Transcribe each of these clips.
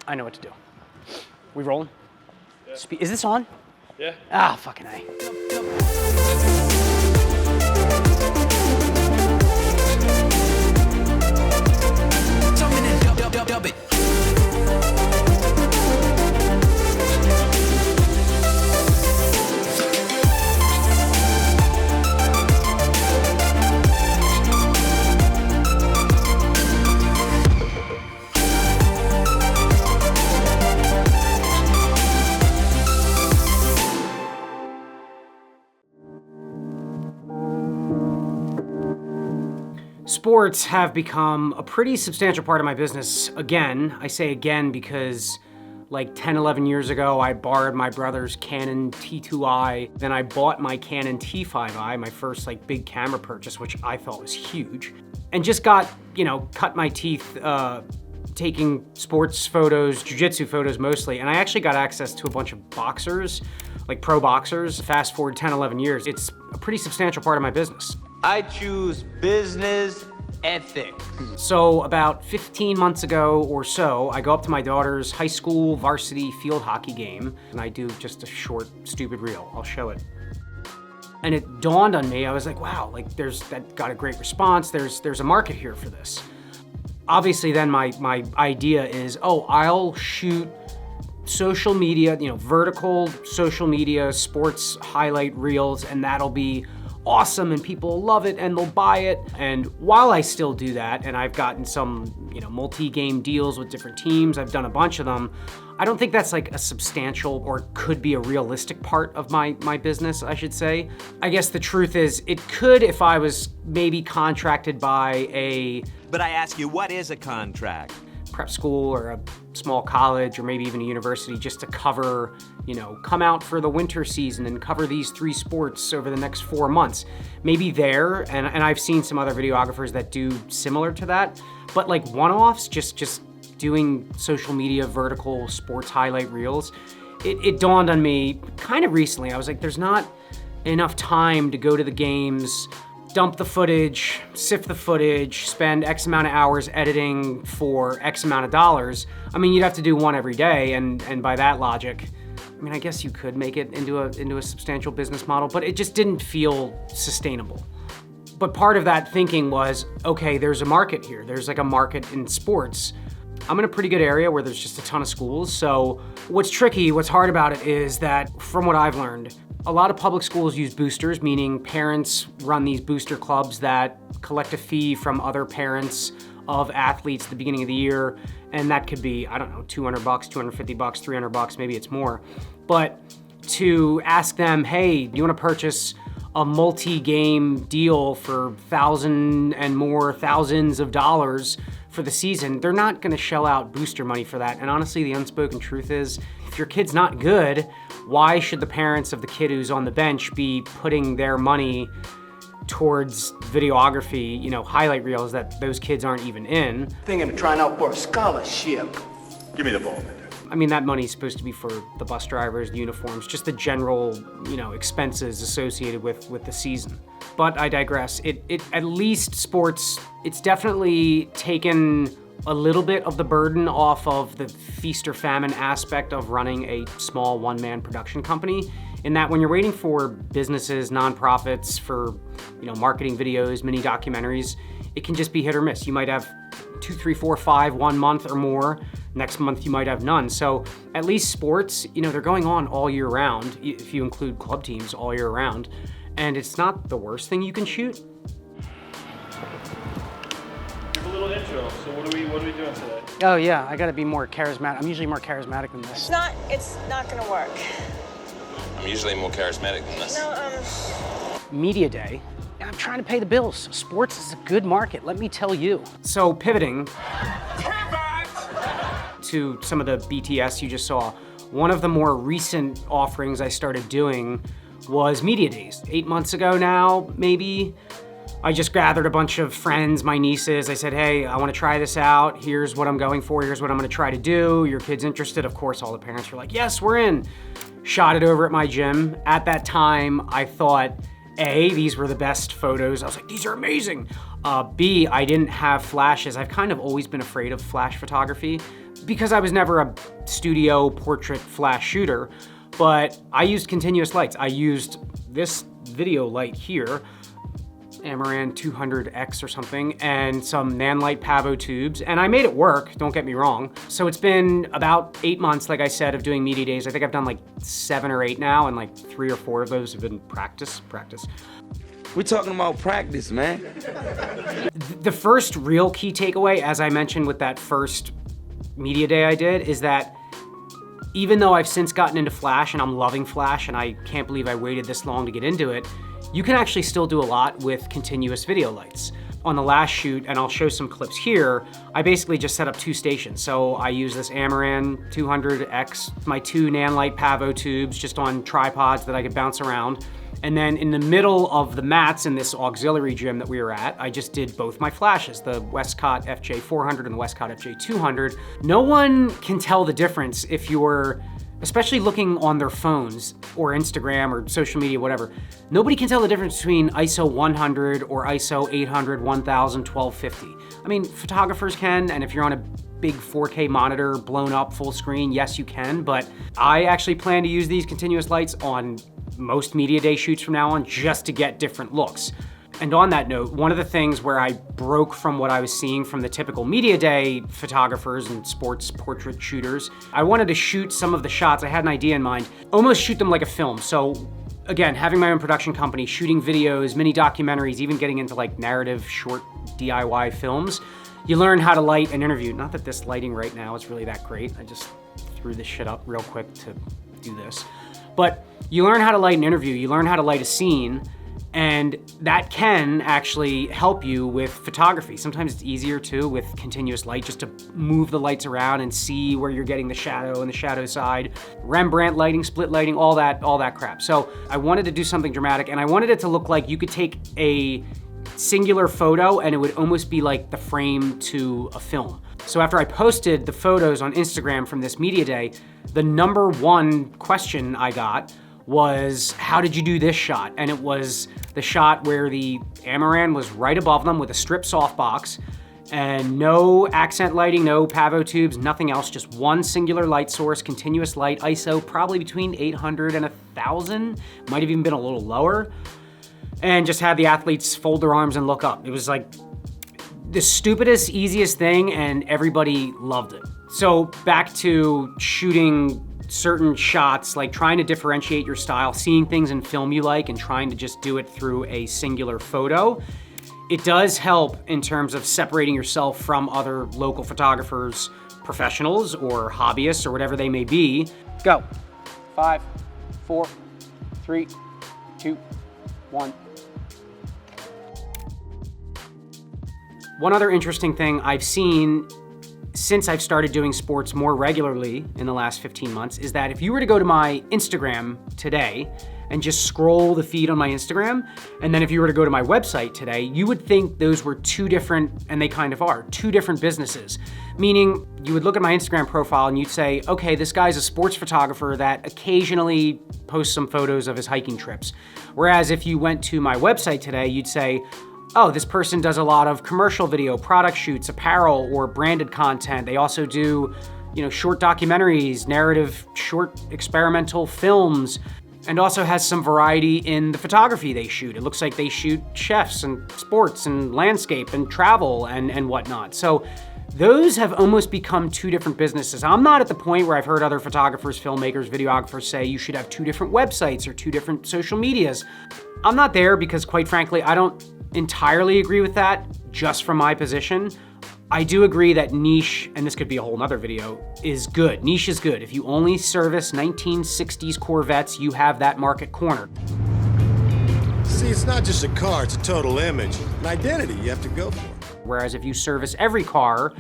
I know what to do. We rolling? Yeah. Is this on? Yeah. Ah, fucking A. Sports have become a pretty substantial part of my business. Again, I say again because like 10, 11 years ago, I borrowed my brother's Canon T2i. Then I bought my Canon T5i, my first like big camera purchase, which I thought was huge. And just got, cut my teeth taking sports photos, jiu-jitsu photos mostly. And I actually got access to a bunch of boxers, like pro boxers. Fast forward 10, 11 years, it's a pretty substantial part of my business. I choose business ethics. So about 15 months ago or so, I go up to my daughter's high school varsity field hockey game, and I do just a short, stupid reel. I'll show it. And it dawned on me, I was like, wow, like that got a great response. There's a market here for this. Obviously then my idea is, I'll shoot social media, vertical social media, sports highlight reels, and that'll be awesome and people will love it and they'll buy it. And while I still do that, and I've gotten some, multi-game deals with different teams, I've done a bunch of them, I don't think that's like a substantial or could be a realistic part of my business, I should say. I guess the truth is it could if I was maybe contracted by a... But I ask you, what is a contract? Prep school or a small college or maybe even a university just to cover, come out for the winter season and cover these 3 sports over the next 4 months. Maybe there, and I've seen some other videographers that do similar to that, but like one-offs, just doing social media vertical sports highlight reels, it dawned on me kind of recently. I was like, there's not enough time to go to the games, dump the footage, sift the footage, spend X amount of hours editing for X amount of dollars. I mean, you'd have to do one every day, and by that logic, I guess you could make it into a substantial business model, but it just didn't feel sustainable. But part of that thinking was, okay, there's a market here. There's like a market in sports. I'm in a pretty good area where there's just a ton of schools, so what's hard about it is that, from what I've learned, a lot of public schools use boosters, meaning parents run these booster clubs that collect a fee from other parents of athletes at the beginning of the year, and that could be, I don't know, $200, $250, $300, maybe it's more. But to ask them, hey, do you want to purchase a multi-game deal for thousands of dollars for the season, they're not gonna shell out booster money for that. And honestly, the unspoken truth is, if your kid's not good, why should the parents of the kid who's on the bench be putting their money towards videography, highlight reels that those kids aren't even in? Thinking of trying out for a scholarship. Give me the ball, man. That money's supposed to be for the bus drivers, the uniforms, just the general, expenses associated with the season. But I digress. It at least sports, it's definitely taken a little bit of the burden off of the feast or famine aspect of running a small one-man production company, in that when you're waiting for businesses, nonprofits for, marketing videos, mini documentaries, it can just be hit or miss. You might have 2, 3, 4, 5, 1 month or more. Next month you might have none. So at least sports, they're going on all year round, if you include club teams all year round, and it's not the worst thing you can shoot. Give a little intro. So what are we doing today? Oh yeah, I gotta be more charismatic. I'm usually more charismatic than this. It's not gonna work. I'm usually more charismatic than this. Media day. I'm trying to pay the bills. Sports is a good market, let me tell you. So pivoting to some of the BTS you just saw, one of the more recent offerings I started doing was media days. 8 months ago now, maybe. I just gathered a bunch of friends, my nieces. I said, hey, I want to try this out. Here's what I'm going for. Here's what I'm going to try to do. Your kid's interested? Of course, all the parents were like, yes, we're in. Shot it over at my gym. At that time, I thought A, these were the best photos. I was like, these are amazing. B, I didn't have flashes. I've kind of always been afraid of flash photography because I was never a studio portrait flash shooter, but I used continuous lights. I used this video light here, Amaran 200X or something, and some Nanlite Pavo tubes, and I made it work, don't get me wrong. So it's been about 8 months, like I said, of doing media days. I think I've done like 7 or 8 now, and like 3 or 4 of those have been practice. We're talking about practice, man. The first real key takeaway, as I mentioned with that first media day I did, is that even though I've since gotten into Flash and I'm loving Flash and I can't believe I waited this long to get into it, you can actually still do a lot with continuous video lights. On the last shoot, and I'll show some clips here, I basically just set up 2 stations. So I use this Amaran 200X, my 2 Nanlite Pavo tubes just on tripods that I could bounce around. And then in the middle of the mats in this auxiliary gym that we were at, I just did both my flashes, the Westcott FJ400 and the Westcott FJ200. No one can tell the difference if you're, especially looking on their phones or Instagram or social media, whatever. Nobody can tell the difference between ISO 100 or ISO 800, 1000, 1250. I mean, photographers can, and if you're on a big 4K monitor, blown up, full screen, yes, you can, but I actually plan to use these continuous lights on most media day shoots from now on just to get different looks. And on that note, one of the things where I broke from what I was seeing from the typical media day photographers and sports portrait shooters, I wanted to shoot some of the shots, I had an idea in mind, almost shoot them like a film. So again, having my own production company, shooting videos, mini documentaries, even getting into like narrative short DIY films, you learn how to light an interview. Not that this lighting right now is really that great. I just threw this shit up real quick to do this. But you learn how to light an interview, you learn how to light a scene, and that can actually help you with photography. Sometimes it's easier too with continuous light, just to move the lights around and see where you're getting the shadow and the shadow side, Rembrandt lighting, split lighting, all that crap. So I wanted to do something dramatic, and I wanted it to look like you could take a singular photo and it would almost be like the frame to a film. So after I posted the photos on Instagram from this media day, the #1 question I got was, how did you do this shot? And it was the shot where the Amaran was right above them with a strip softbox and no accent lighting, no Pavo tubes, nothing else, just one singular light source, continuous light, ISO probably between 800 and 1000, might have even been a little lower, and just had the athletes fold their arms and look up. It was like the stupidest, easiest thing, and everybody loved it. So back to shooting certain shots, like trying to differentiate your style, seeing things in film you like and trying to just do it through a singular photo. It does help in terms of separating yourself from other local photographers, professionals or hobbyists or whatever they may be. Go. 5, 4, 3, 2, 1. One other interesting thing I've seen since I've started doing sports more regularly in the last 15 months is that if you were to go to my Instagram today and just scroll the feed on my Instagram, and then if you were to go to my website today, you would think those were 2 different, and they kind of are, 2 different businesses. Meaning, you would look at my Instagram profile and you'd say, okay, this guy's a sports photographer that occasionally posts some photos of his hiking trips. Whereas if you went to my website today, you'd say, oh, this person does a lot of commercial video, product shoots, apparel, or branded content. They also do, short documentaries, narrative, short experimental films, and also has some variety in the photography they shoot. It looks like they shoot chefs and sports and landscape and travel and whatnot. So those have almost become 2 different businesses. I'm not at the point where I've heard other photographers, filmmakers, videographers say you should have 2 different websites or 2 different social medias. I'm not there because, quite frankly, I don't entirely agree with that just from my position. I do agree that niche, and this could be a whole nother video, is good. Niche is good. If you only service 1960s Corvettes, you have that market cornered. See, it's not just a car, it's a total image, an identity you have to go for. Whereas if you service every car,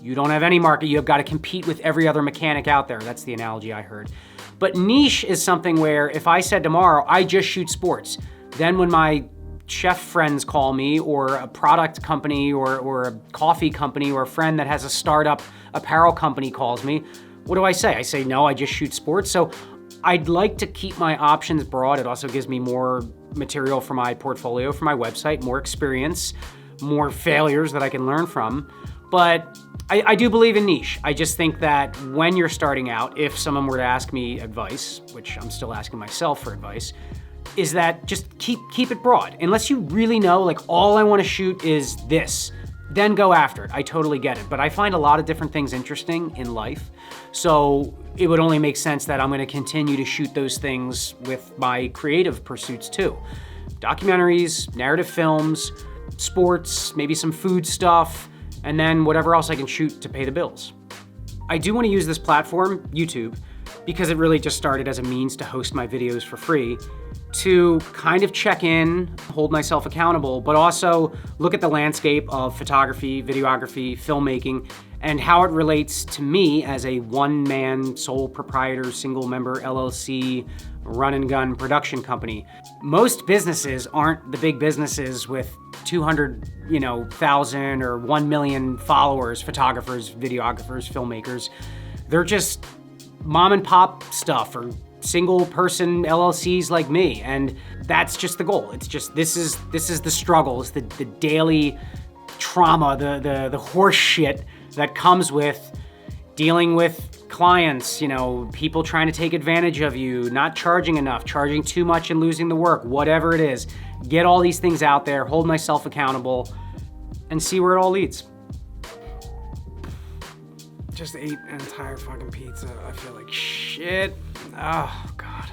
you don't have any market. You've got to compete with every other mechanic out there. That's the analogy I heard. But niche is something where if I said tomorrow, I just shoot sports, then when my chef friends call me, or a product company, or a coffee company, or a friend that has a startup apparel company calls me, what do I say? I say, no, I just shoot sports. So I'd like to keep my options broad. It also gives me more material for my portfolio, for my website, more experience, more failures that I can learn from. But I do believe in niche. I just think that when you're starting out, if someone were to ask me advice, which I'm still asking myself for advice, is that just keep it broad. Unless you really know, like, all I want to shoot is this, then go after it. I totally get it. But I find a lot of different things interesting in life. So it would only make sense that I'm going to continue to shoot those things with my creative pursuits too. Documentaries, narrative films, sports, maybe some food stuff, and then whatever else I can shoot to pay the bills. I do want to use this platform, YouTube, because it really just started as a means to host my videos for free, to kind of check in, hold myself accountable, but also look at the landscape of photography, videography, filmmaking, and how it relates to me as a one-man, sole proprietor, single-member LLC, run-and-gun production company. Most businesses aren't the big businesses with 200,000 or 1 million followers, photographers, videographers, filmmakers. They're just mom and pop stuff or single person LLCs like me, and that's just the goal. It's just, this is the struggle, it's the daily trauma, the horse shit that comes with dealing with clients, people trying to take advantage of you, not charging enough, charging too much and losing the work, whatever it is. Get all these things out there, hold myself accountable, and see where it all leads. Just ate an entire fucking pizza. I feel like shit. Oh, God.